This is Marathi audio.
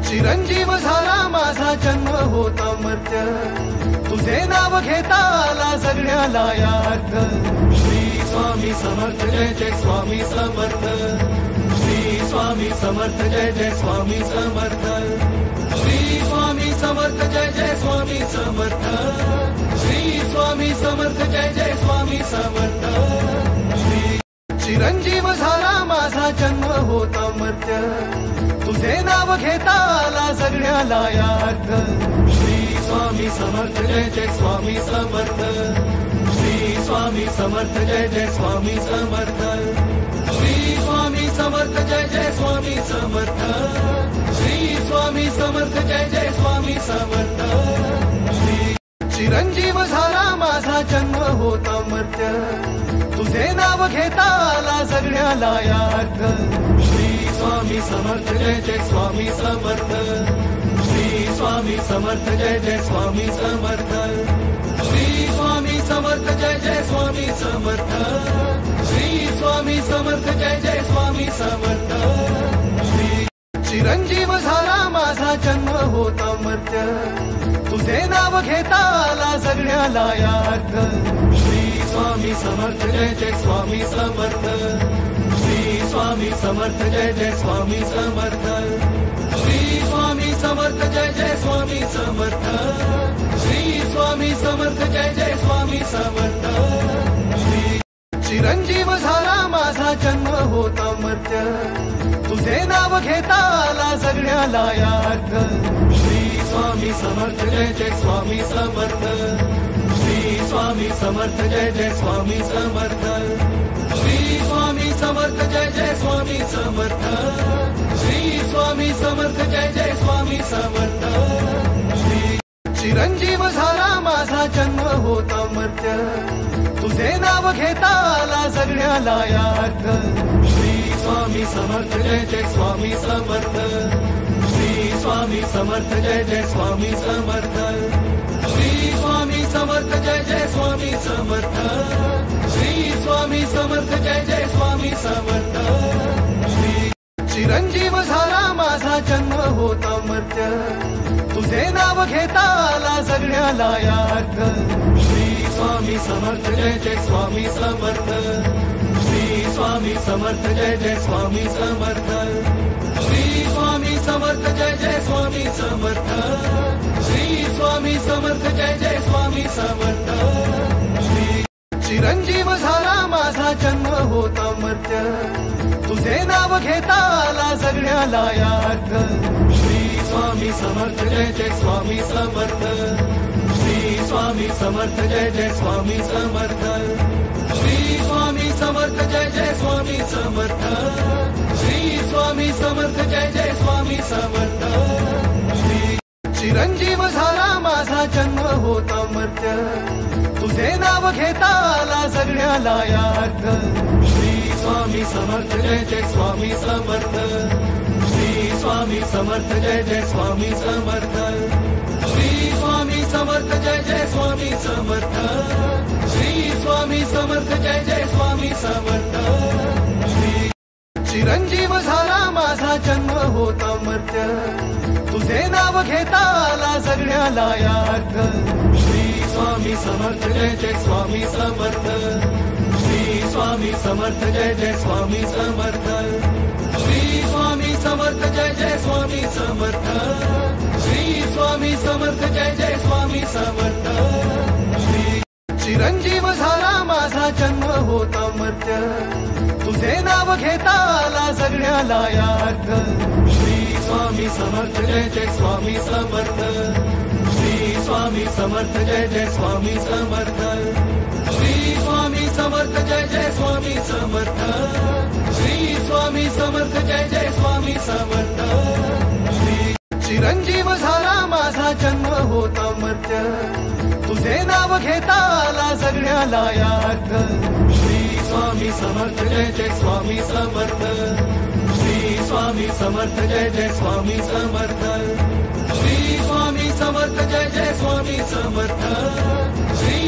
चिरंजीव झाला माझा जन्म होता मर्त्य, तुझे नाव घेता आला जगण्याला यार्थ। श्री स्वामी समर्थ जय जय स्वामी समर्थ, श्री स्वामी समर्थ जय जय स्वामी समर्थ, श्री स्वामी समर्थ जय जय स्वामी समर्थ, श्री स्वामी समर्थ जय जय स्वामी समर्थ। चिरंजीव झाला माझा जन्म होता मर्त्य, तुझे नाव घेता आला जगण्याला यार्थ। श्री स्वामी समर्थ जय जय स्वामी समर्थ, श्री स्वामी समर्थ जय जय स्वामी समर्थ, श्री स्वामी समर्थ जय जय स्वामी समर्थ, श्री स्वामी समर्थ जय जय स्वामी समर्थ। चिरंजीव झाला माझा जन्म होता मर्त्य, तुझे नाव घेता आला जगण्याला यार्थ। श्री स्वामी समर्थ जय जय स्वामी समर्थ, श्री स्वामी समर्थ जय जय स्वामी समर्थ, श्री स्वामी समर्थ जय जय स्वामी समर्थ, श्री स्वामी समर्थ जय जय स्वामी समर्थ। चिरंजीव झाला माझा जन्म होता मर्त्य, तुझे नाव घेता आला जगण्याला यार्थ। श्री स्वामी समर्थ जय जय स्वामी समर्थ, श्री स्वामी समर्थ जय जय स्वामी समर्थ, श्री स्वामी समर्थ जय जय स्वामी समर्थ, श्री स्वामी समर्थ जय जय स्वामी समर्थ। चिरंजीव झाला माझा जन्म होता मर्त्य, तुझे नाव घेता आला जगण्याला यार्थ। श्री स्वामी समर्थ जय जय स्वामी समर्थ, श्री स्वामी समर्थ जय जय स्वामी समर्थ, श्री स्वामी समर्थ जय जय स्वामी समर्थ, श्री स्वामी समर्थ जय जय स्वामी समर्थ। चिरंजीव झाला माझा जन्म होता मर्त्य, तुझे नाव घेता आला जगण्याला यार्थ। श्री स्वामी समर्थ जय जय स्वामी समर्थ, श्री स्वामी समर्थ जय जय स्वामी समर्थ, श्री स्वामी समर्थ जय जय स्वामी समर्थ, श्री स्वामी समर्थ जय जय स्वामी समर्थ। चिरंजीव झाला माझा जन्म होता मर्त्य, तुझे नाव घेता आला जगण्याला यार्थ। श्री स्वामी समर्थ जय जय स्वामी समर्थ, श्री स्वामी समर्थ जय जय स्वामी समर्थ, श्री स्वामी समर्थ जय जय स्वामी समर्थ, श्री स्वामी समर्थ जय जय स्वामी समर्थ। चिरंजीव झाला माझा जन्म होता मर्त्य, तुझे नाव घेता आला जगण्याला यार्थ। श्री स्वामी समर्थ जय जय स्वामी समर्थ, श्री स्वामी समर्थ जय जय स्वामी समर्थ, श्री स्वामी समर्थ जय जय स्वामी समर्थ, श्री स्वामी समर्थ जय जय स्वामी समर्थ। चिरंजीव झाला माझा जन्म होता मर्त्य, तुझे नाव घेता आला जगण्याला यार्थ। श्री स्वामी समर्थ जय जय स्वामी समर्थ, श्री स्वामी समर्थ जय जय स्वामी समर्थ, श्री स्वामी समर्थ जय जय स्वामी समर्थ, श्री स्वामी समर्थ जय जय स्वामी समर्थ। चिरंजीव झाला माझा जन्म होता मर्त्य, तुझे नाव घेता आला जगण्याला यार्थ। श्री स्वामी समर्थ जय जय स्वामी समर्थ, श्री स्वामी समर्थ जय जय स्वामी समर्थ, श्री स्वामी समर्थ जय जय स्वामी समर्थ, श्री स्वामी समर्थ जय जय स्वामी समर्थ। चिरंजीव झाला माझा जन्म होता मर्त्य, तुझे नाव घेता आला जगण्याला यार्थ। श्री स्वामी समर्थ जय जय स्वामी समर्थ, श्री स्वामी समर्थ जय जय स्वामी समर्थ, श्री स्वामी समर्थ जय जय स्वामी समर्थ, श्री स्वामी समर्थ जय जय स्वामी समर्थ। चिरंजीव झाला माझा जन्म होता मर्त्य, तुझे नाव घेता आला जगण्याला यार्थ। श्री स्वामी समर्थ जय जय स्वामी समर्थ, श्री स्वामी समर्थ जय जय स्वामी समर्थ, श्री स्वामी समर्थ जय जय स्वामी समर्थ, श्री